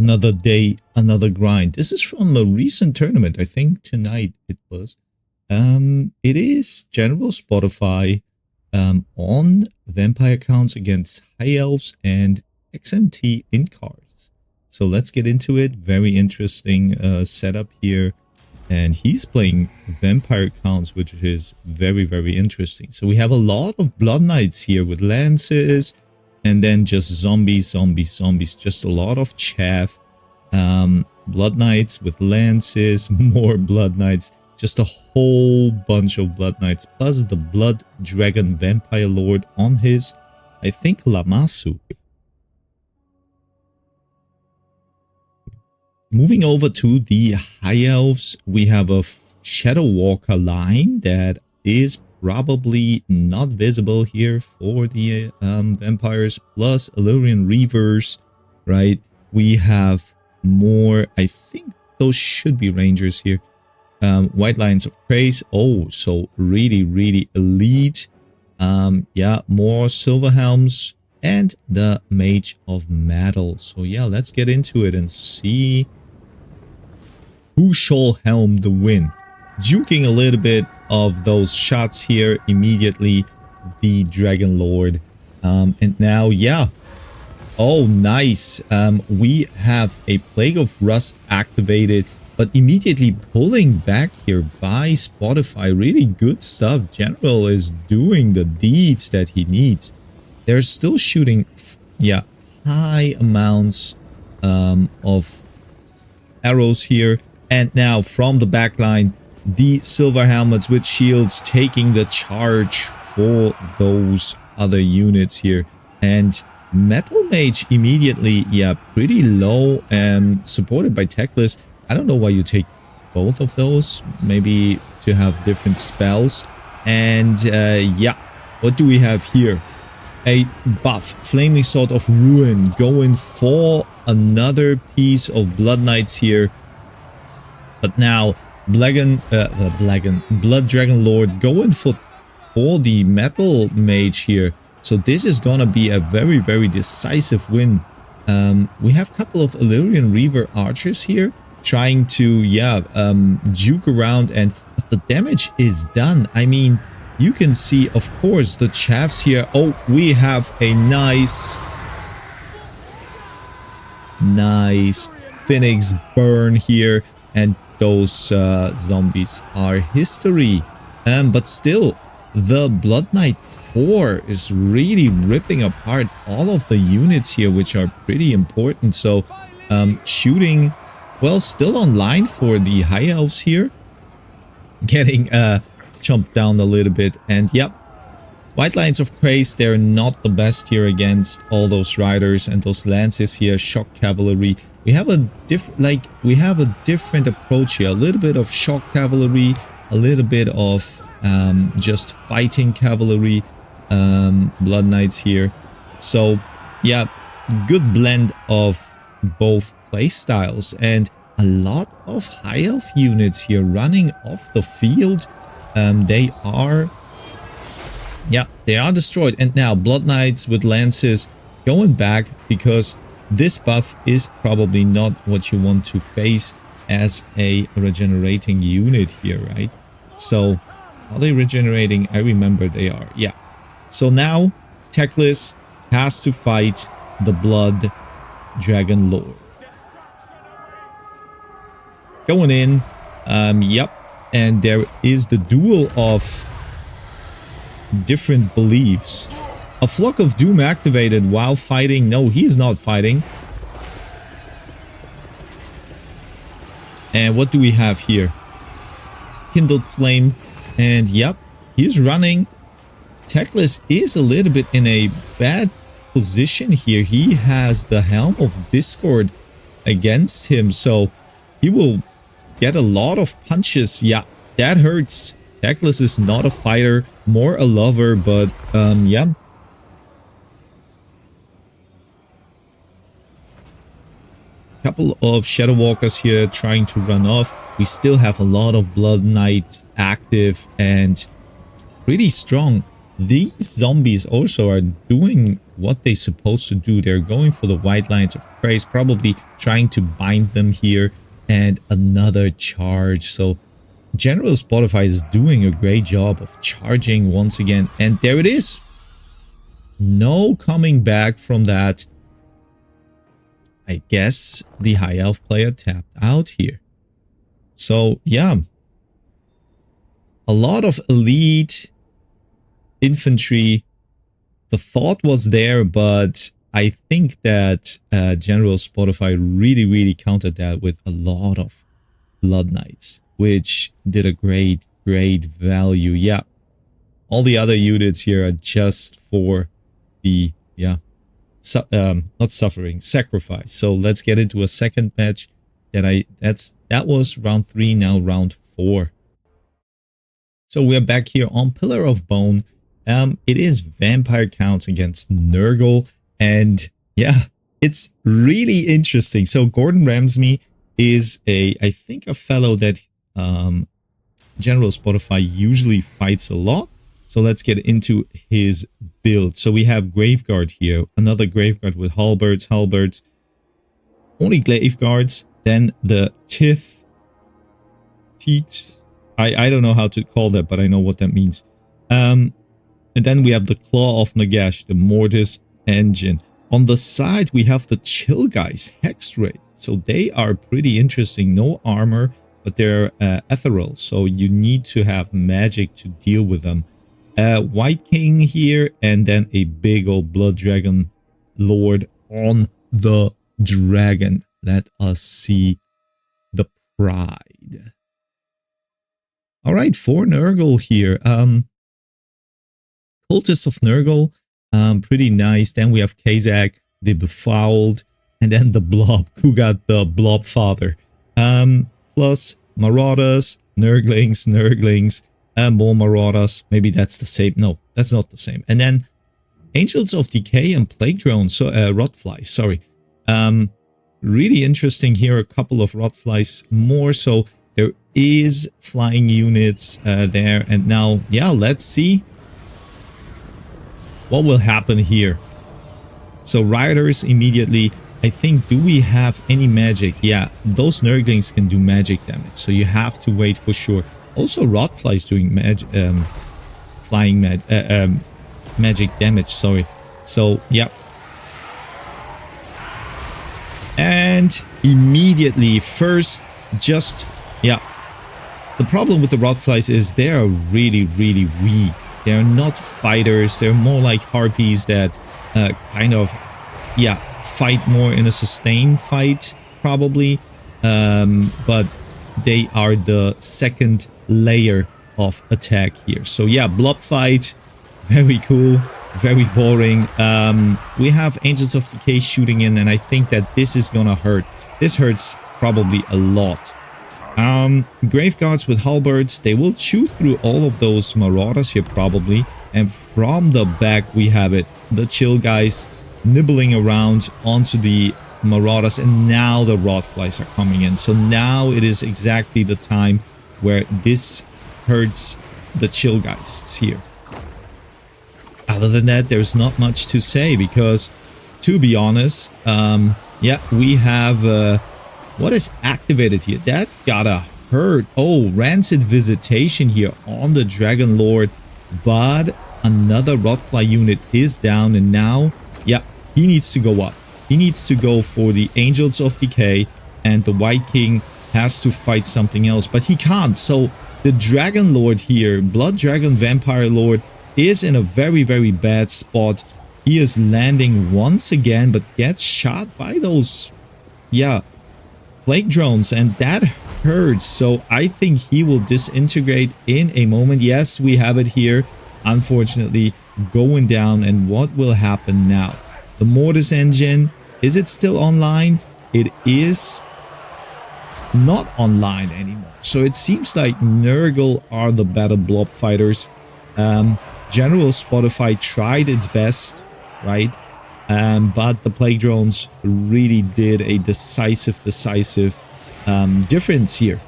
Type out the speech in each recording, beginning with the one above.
Another day, another grind. This is from a recent tournament. I think tonight it was. It is General Spotify on vampire counts against High Elves and XMT in cards. So let's get into it. Very interesting setup here. And he's playing vampire counts, which is very, very interesting. So we have a lot of Blood Knights here with lances. And then just zombies. Just a lot of chaff. Blood Knights with lances. More Blood Knights. Just a whole bunch of Blood Knights. Plus the Blood Dragon Vampire Lord on his, I think, Lamasu. Moving over to the High Elves, we have a Shadow Walker line that is probably not visible here for the vampires, plus Illyrian Reavers, right? We have more, I think those should be Rangers here. White Lions of Craze. Oh, so really, really elite. Yeah, more Silver Helms and the Mage of Metal. So yeah, let's get into it and see who shall helm the win. Juking a little bit of those shots here immediately, the Dragon Lord. And now, yeah. Oh, nice. We have a Plague of Rust activated, but immediately pulling back here by Spotify. Really good stuff. General is doing the deeds that he needs. They're still shooting, yeah, high amounts of arrows here. And now from the backline, the Silver Helmets with shields taking the charge for those other units here. And Metal Mage immediately, yeah, pretty low and supported by Techless. I don't know why you take both of those. Maybe to have different spells. And yeah, what do we have here? A buff, Flaming Sword of Ruin, going for another piece of Blood Knights here. But now, Blood Dragon Lord going for the Metal Mage here. So this is gonna be a very, very decisive win. We have a couple of Illyrian Reaver archers here trying to, yeah, juke around, and but the damage is done. I mean, you can see, of course, the chaffs here. Oh, we have a nice Phoenix burn here, and those zombies are history. But still, the Blood Knight core is really ripping apart all of the units here, which are pretty important. So shooting, well, still online for the High Elves here, getting chomped down a little bit. And yep, White Lions of Craze, they're not the best here against all those riders and those lances here. Shock Cavalry. We have a different approach here. A little bit of shock cavalry, a little bit of just fighting cavalry, Blood Knights here. So yeah, good blend of both play styles, and a lot of High Elf units here running off the field. They are destroyed. And now Blood Knights with lances going back, because this buff is probably not what you want to face as a regenerating unit here, right? So, are they regenerating? I remember they are, yeah. So now, Techless has to fight the Blood Dragon Lord. Going in, yep. And there is the duel of different beliefs. A Flock of Doom activated while fighting. No, he is not fighting. And what do we have here? Kindled Flame. And yep, he's running. Techless is a little bit in a bad position here. He has the Helm of Discord against him, so he will get a lot of punches. Yeah, that hurts. Techless is not a fighter, more a lover, but yeah. Couple of Shadow Walkers here trying to run off. We still have a lot of Blood Knights active and pretty strong. These zombies also are doing what they're supposed to do. They're going for the white lines of praise, probably trying to bind them here, and another charge. So General Spotify is doing a great job of charging once again, and there it is. No coming back from that. I guess the High Elf player tapped out here. So yeah, a lot of elite infantry. The thought was there, but I think that General Spotify really countered that with a lot of Blood Knights, which did a great value. Yeah, all the other units here are just for the not suffering, sacrifice. So let's get into a second match. That was round 3, now round 4. So we're back here on Pillar of Bone. It is Vampire Counts against Nurgle, and yeah, it's really interesting. So Gordon Ramsay is I think a fellow that General Spotify usually fights a lot. So let's get into his build. So we have Graveguard here, another Graveguard with halberds, only Graveguards. Then the Teeth. I don't know how to call that, but I know what that means. And then we have the Claw of Nagash, the Mortis Engine. On the side, we have the Chill Guys, Hex Raid. So they are pretty interesting. No armor, but they're ethereal. So you need to have magic to deal with them. White King here, and then a big old Blood Dragon Lord on the dragon. Let us see the pride. All right, for Nurgle here. Cultist of Nurgle, pretty nice. Then we have Kazak, the Befouled, and then the Blob, who got the Blob Father. Plus Marauders, Nurglings, and more Marauders. Maybe that's the same. No, that's not the same. And then Angels of Decay and Plague Drones, so Rotflies, sorry. Really interesting here, a couple of Rotflies more. So there is flying units there. And now, yeah, let's see what will happen here. So Riders immediately, I think, do we have any magic? Yeah, those Nurglings can do magic damage. So you have to wait for sure. Also, Rotflies doing magic damage, sorry. So, yeah. And immediately, first, just, yeah. The problem with the Rotflies is they are really weak. They're not fighters. They're more like harpies that kind of, yeah, fight more in a sustained fight, probably. But they are the second layer of attack here. So yeah, blob fight, very cool, very boring. We have Angels of Decay shooting in, and I think that this is gonna hurt. This hurts probably a lot. Graveguards with halberds, they will chew through all of those Marauders here probably. And from the back we have it, the Chill Guys nibbling around onto the Marauders, and now the Rotflies are coming in. So now it is exactly the time where this hurts the Chill Guys here. Other than that, there's not much to say, because to be honest, yeah, we have what is activated here? That gotta hurt. Oh, Rancid Visitation here on the Dragon Lord, but another Rotfly unit is down, and now, yeah, he needs to go up. He needs to go for the Angels of Decay, and the White King has to fight something else, but he can't. So the Dragon Lord here, Blood Dragon Vampire Lord, is in a very bad spot. He is landing once again, but gets shot by those, yeah, Plague Drones, and that hurts. So I think he will disintegrate in a moment. Yes, we have it here, unfortunately, going down. And what will happen now? The Mortis Engine, is it still online? It is not online anymore. So it seems like Nurgle are the better blob fighters. General Spotify tried its best, right? But the Plague Drones really did a decisive difference here.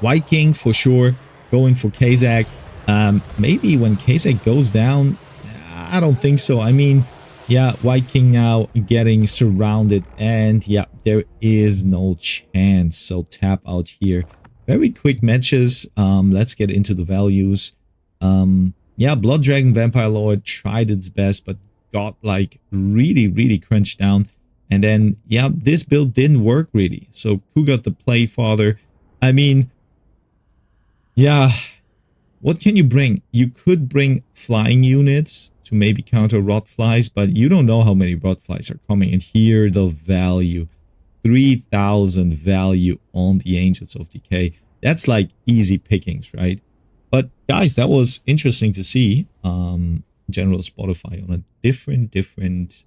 White King for sure, going for Kazak. Maybe when Kazak goes down, I don't think so. I mean, yeah, White King now getting surrounded, and yeah, there is no chance. So tap out here. Very quick matches. Let's get into the values. Yeah, Blood Dragon Vampire Lord tried its best, but got like really crunched down. And then, yeah, this build didn't work really. So who got the Play Father? I mean, yeah, what can you bring? You could bring flying units to maybe counter rot flies, but you don't know how many rot flies are coming. And here the value, 3,000 value on the Angels of Decay. That's like easy pickings, right? But guys, that was interesting to see. General Spotify on a different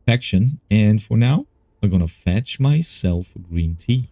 faction. And for now, I'm gonna fetch myself a green tea.